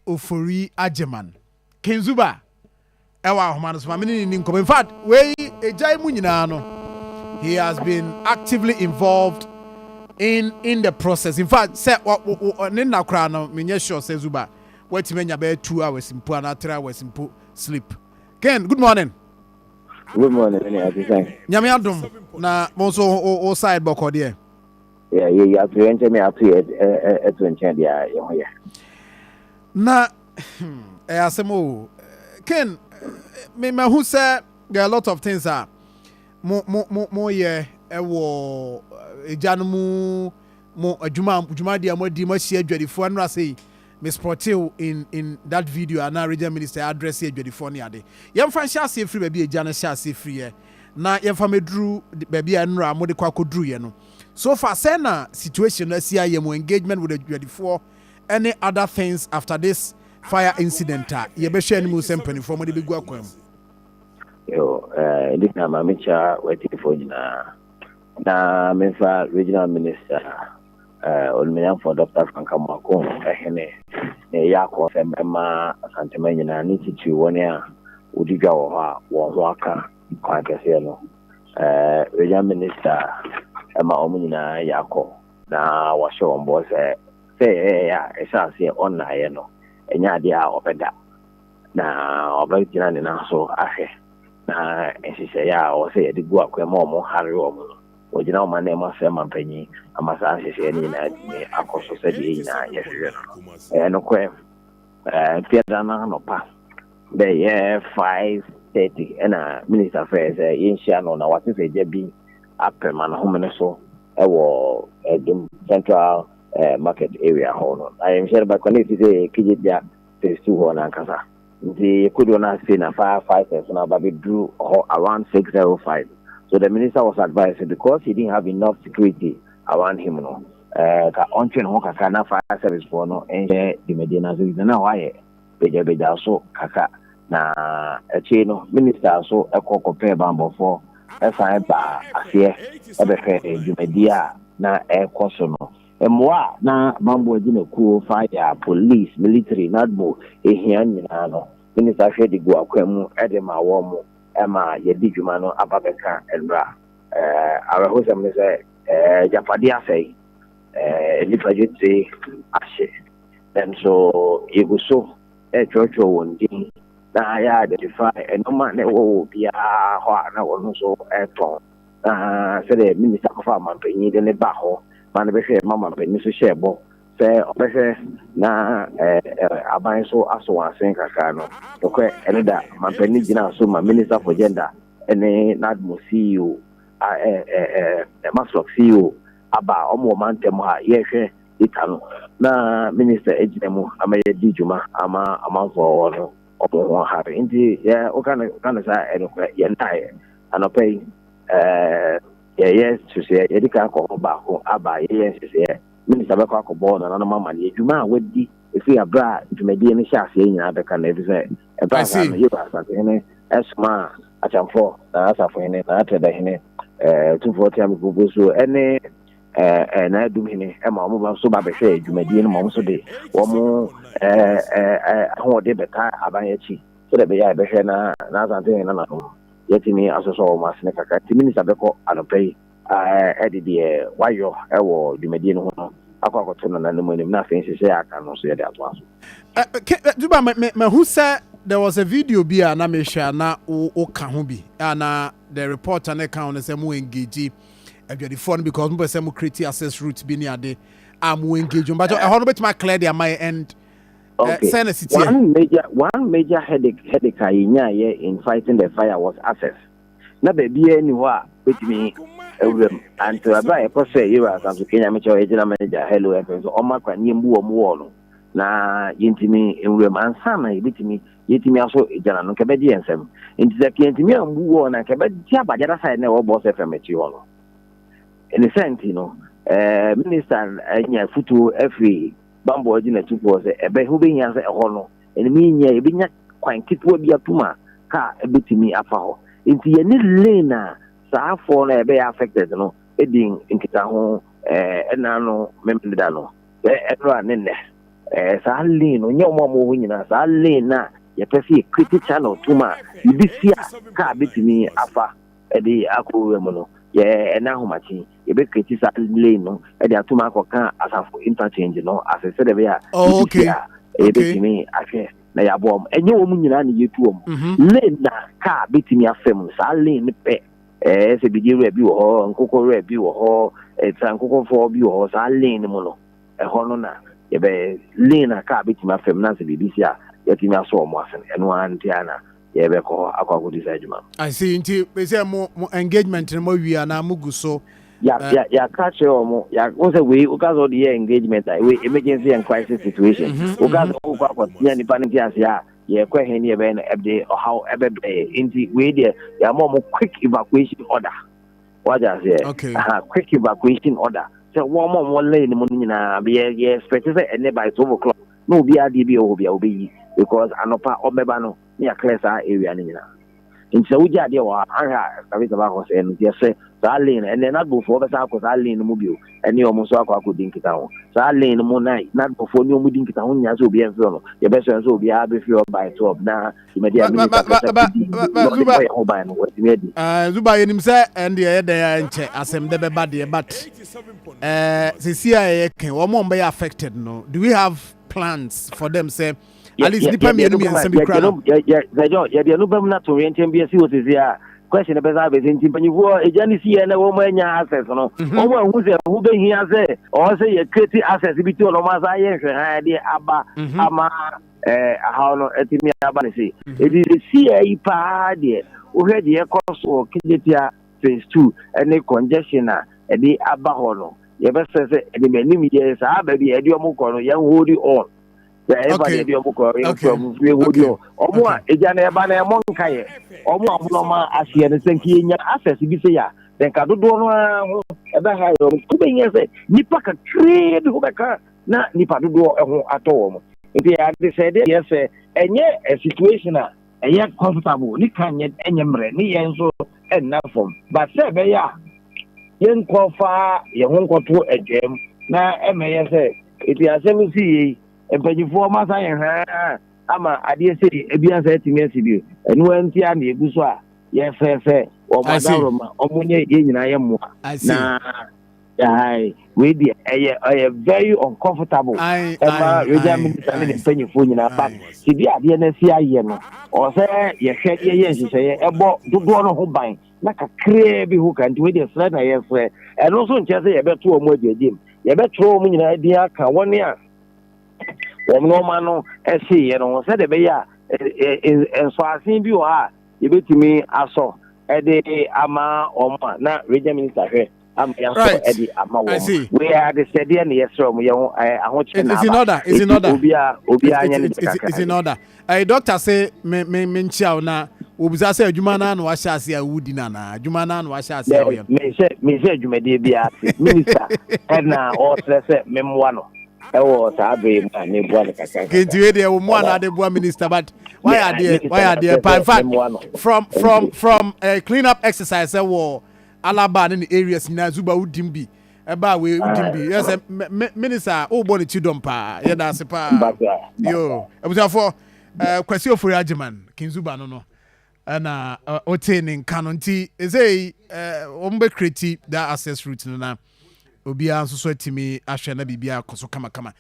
Ofori Ajeman. Kenzuba. Ewa Homano Swamini Ninko. In fact, we Ejai Muninano, he has been actively involved in the process. In fact, say Nina Krano, Minyesho says Zuba. Wait menya be 2 hours in Puana 3 hours in sleep. Ken, good morning. Good morning, Nyame Adum na monso o side boko there. Yeah, you have to enter me up here at 20 yeah. Na asemo Ken me who say there are a lot of things are mo ye ewo ejanumu mo adwuma dia mo di mo hie adwadifo anra say Miss Portil in that video and our regional minister address here California ade. Yem fan sha say free baby ejana sha say free e. Na yem fa medru baby anra mo de kwa kodru ye no. So far say na situation na see yem engagement with the 24 any other things after this fire incident ye be share ni mu sempani for mo de begu akwam. Yo this na mamicha waiting for na mefa regional minister Olminian for Dr. Akoma ehene yakọ femema asantema nyina ni titu woni a odiga wo ho aka kwa kese no regional minister ema omunyina yakọ na wa show mbo say ya esase on na ye no enya ade a obeda na obegina ne na so ahwe na esise ya o say de gu akwema omo hare omo ojina o mane ma se mampanyi amasa ahye ni na ni akoso se de na ye hwe no kwe fiada na no pa be 5:30 and minister affairs yin share no na wati se je bi apema na home ne so ewo Adum central market area ho no I am sure ba connect say kijibia phase 2 ho na nkasa nti kudo na say na 5 na ba be drew around 6:05. So the minister was advised because he didn't have enough security around him, no. Ka onchen ho kaka na fire service for no enje the Medina so na why beja so kaka na eche no minister so ekokopɛ bambo for efa ba asie ebehwe Jumedia na ekoso no emwa na bambo agina ku fire police military nadmo ehia nyina no minister hwe de gu akwam edema wo mu ema yedi dwuma no ababeka elra awe hosem ne say japadi asai nipa jiti ashe and so yeguso church wondin na ya identify enoma ne wo bia ho na wo so eton say the minister of ampanyi de ne ba ho man be hwe mama panyi so shebo say obehwe na aban so aso wasen kaka no okwe eneda mampani gina so ma minister for gender ene nadmo CEO Maslock CEO aba omo mantem ha yehwe itano na minister ejinemu amaye dijuma ama for no omo hare ndi ya okana sa enokwe yentai anopai yes to say edika ko ba ko aba yes say minister beko akobo na mama ne adwuma wadi efi abra dwumadi ne hyase nyina beka na efi say e ba sa no yiba sa ne esma achamfo na asafo ne na atada hene 240 am gugu so ene na Adum hene e ma mo ba so ba behwe dwumadi ne mo so de wo mo ho de beka aban yachi so de be ya behwe na asante ne na no yetimi asoso o masne kaka ti minister beko anopai edide wayo ewo dwumadi ne ho no akwakoto na nanim na afense say aka no so ye de atwaso Duba me who said there was a video bi na me share na o ka ho bi na the reporter na ka on say mo engage adwadifo because mo say mo create access route bi ni ade am engage but e ho no bet ma clear their my end send a city one major headache nya in fighting the fire was access na baby any wa betimi and to about a process you are some Kenya regional manager hello so oma kwa nyembu wo mo no na yintimi enwem ansa na yitimi aso ejana no kebedi ensem nti za yintimi ambu wo na kebedi abajada side na wo boss fm echi wo no in the sense no minister anya futu every bambo ojina tupo se ebe hu be nya se ho no enimi nya ebi nya kwan kitwa bi atuma ka ebetimi afa ho nti ye ni lena saa for na ebe affected no edin nkita ho enano memda no enro anene sa lane no nyoma mo nyina sa lane na ye pese critic channel tuma ibisia ka betimi afa edi akọ mu no ye na homachi ye be critic sa lane no edi atuma akoka asafo interchange no asese de be ya okay e betimi ahwe na ya bom enye wo mu nyina na yetu om lane na ka betimi afem sa lane pe se bigiru bi wo ho nkokoro bi wo ho trankoko fo bi wo ho sa lane mu no ho no na ye be lane ka betimi afem na se bibisia yetimi aso mo asen eno antiana ye be ko akwa decide man. I see nti be say mo engagement no wi ana mugu so ya catch mo ya o say we o cause the engagement we emergency and crisis situation o cause o kwa tia ni pan tia sia ye kwa hen ye be na ebde or how ebe nti we there ya mo quick evacuation order what I say quick evacuation order so one more lane mo nyina be ye expect say any by 12 o'clock no be adi bi o be obi because anopa obeba no ya clear sa area ni nyina nti so uja de wa aha kabisa ba ko say no say sa lane and then not before be sa ko sa lane mu bio eni o mo so akwa din kita ho sa lane mu na not before ni o mu din kita ho nya so obi en feel no ye be so obi a be feel by 12 na immediate minister Zuba yenim say and ye dey enche asem de be bad ye but se CIA ken wo mo be affected no do we have plans for them say at least the premier no be ensem bi kra no ya de no bam na to renten bi si o se ya question be za be nti panyivo ejani si na wo mo anya access no wo mo hu se hu be hia se o se ye create access bi ti o no ma za ye hwe ha de aba ama how no etimi aba ne se e di si ai pa de o hwe de cost o kijetia phase 2 any congestion na e di aba ho no ye be se e de menim ye sa ba bi e di o mo ko no ye hold on everybody dey go from we wodio omo a ejana e ba na e mo nkaye omo abuno ma ahye ne senki nya access bi se ya den ka dodo no ho e ba ha yo ku be nya se nipa ka trade ho be ka na nipa dodo e ho ato mo nti ya de se de yes enye a situation a enye comfortable ni kan enye mre ni yen so enna form but se be ya yen kofa ye ho nkoto edwem na emeye se iti asem si empanyifo ma sa yen ha ama ade se ebia sa etimi asibio enu anti a na eguso a ye fe o madaro ma omunye ye nyina ye mo na we be very uncomfortable ema regional minister ne empanyifo nyina ba ti bi ade na si aye no o se ye hwe ye nhihye ebo dodo no ho ban na kakre bi ho kan ti we dey flat na ye fre eno so nche se ye beto o mo ajejem ye beto o mo nyina di aka woni a no mano esi ye no se de be ya enso asin bi o ha ye betimi aso e de ama oma na regional minister hwe am ya so e de ama wo we are the steady and yes from ye ho ahoche na is in order obi anya ni is in order doctor say me nchia na obuza say adwuma na wa hya ase awudi na adwuma na wa hya ase awo me say adwuma de bia minister na o stress memwa no ewo sa be ma ne bua ne kaka kinti we dey wo mo na de bua minister but why are there in fact from clean up exercise wo alaba in the areas na zuba udim bi eba we udim bi yes minister o bo ne chidom pa ye da se pa yo ebusafo kwasi ofori agiman kinzuba no na otaining kanonti ezei ombe create that access route no na obia nso so atimi ahwe na bibia koso kama